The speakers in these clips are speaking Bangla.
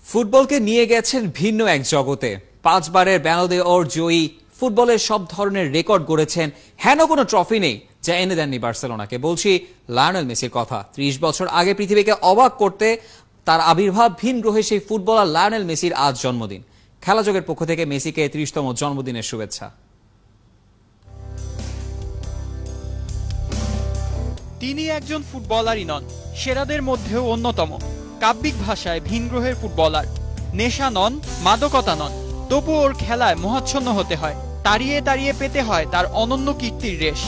ফুটবলকে নিয়ে গেছেন ভিন্ন এক জগতে। 5 বারের ব্যালন ড'র জয়ী, ফুটবলের সব ধরনের রেকর্ড গড়েছেন, হেন কোনো ট্রফি নেই যা এনে দেননি বার্সেলোনাকে। বলছি লায়নেল মেসির কথা। 30 বছর আগে পৃথিবীকে অবাক করতে তার আবির্ভাব ভিন গ্রহে সেই ফুটবলার লায়নেল মেসির আজ জন্মদিন। খেলাজগের পক্ষ থেকে মেসিকে 30তম জন্মদিনের শুভেচ্ছা। তিনি একজন ফুটবলারই নন, সেরাদের মধ্যেও অন্যতম। কাব্যিক ভাষায় ভিনগ্রহের ফুটবলার। নেশা নন, মাদকতা নন, তবু ওর খেলায় মোহাচ্ছন্ন হতে হয়, তাড়িয়ে তাড়িয়ে পেতে হয় তার অনন্য কীর্তির রেশ।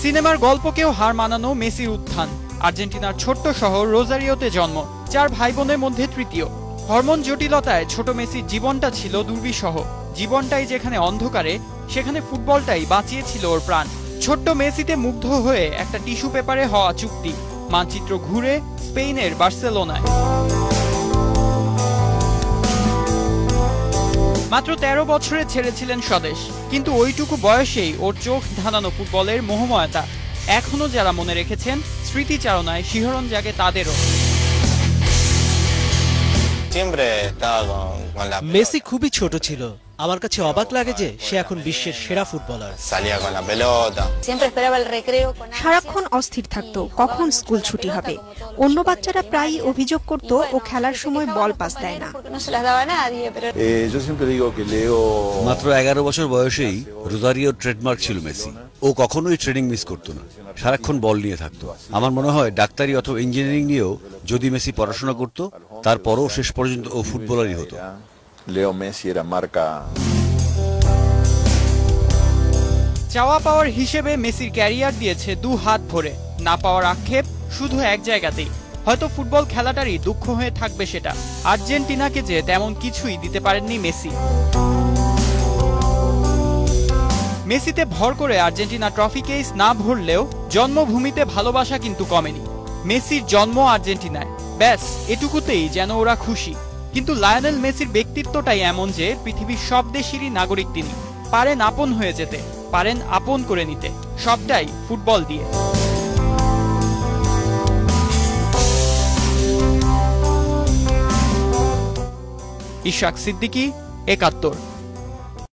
সিনেমার গল্পকেও হার মানানো মেসির উত্থান। আর্জেন্টিনার ছোট্ট শহর রোজারিওতে জন্ম, 4 ভাই বোনের মধ্যে তৃতীয়। হরমোন জটিলতায় ছোট মেসির জীবনটা ছিল দুর্বিষহ। জীবনটাই যেখানে অন্ধকারে, সেখানে ফুটবলটাই বাঁচিয়েছিল ওর প্রাণ। ছোট্ট মেসিতে মুগ্ধ হয়ে একটা টিস্যু পেপারে হওয়া চুক্তি, মানচিত্র ঘুরে স্পেনের বার্সেলোনায়। মাত্র 13 বছরে ছেড়েছিলেন স্বদেশ, কিন্তু ওইটুকু বয়সেই ওর চোখ ধাঁধানো ফুটবলের মোহময়তা এখনো যারা মনে রেখেছেন, স্মৃতিচারণায় শিহরণ জাগে তাদেরও। মেসি খুবই ছোট ছিল, আমার কাছে অবাক লাগে যে সে এখন বিশ্বের সেরা ফুটবলার। সারাক্ষণ অস্থির থাকতো কখন স্কুল ছুটি হবে। অন্য বাচ্চারা প্রায়ই অভিযোগ করত ও খেলার সময় বল পাস দেয় না। মাত্র 11 বছর বয়সেই রোজারিও ট্রেডমার্ক ছিল মেসি। ও কখনোই ট্রেনিং মিস করতো না, সারাক্ষণ বল নিয়ে থাকতো। আমার মনে হয় ডাক্তারি অথবা ইঞ্জিনিয়ারিং নিয়েও যদি মেসি পড়াশোনা করতো, তারপরও শেষ পর্যন্ত ও ফুটবলারই হতো। চাওয়া পাওয়ার হিসেবে মেসির ক্যারিয়ার দিয়েছে 2 হাত ভরে। না পাওয়ার আক্ষেপ শুধু এক জায়গাতেই, হয়তো ফুটবল খেলাটারই দুঃখ হয়ে থাকবে সেটা। আর্জেন্টিনাকে যে তেমন কিছুই দিতে পারেননি মেসি। মেসিতে ভর করে আর্জেন্টিনা ট্রফি কেস না ভরলেও জন্মভূমিতে ভালোবাসা কিন্তু কমেনি। মেসির জন্ম আর্জেন্টিনায়, ব্যাস এটুকুতেই যেন ওরা খুশি। কিন্তু লায়নেল মেসির ব্যক্তিত্বটাই এমন যে পৃথিবীর সব দেশেরই নাগরিক তিনি। পারেন আপন হয়ে যেতে, পারেন আপন করে নিতে, সবটাই ফুটবল দিয়ে। ইশাক সিদ্দিকী, 71।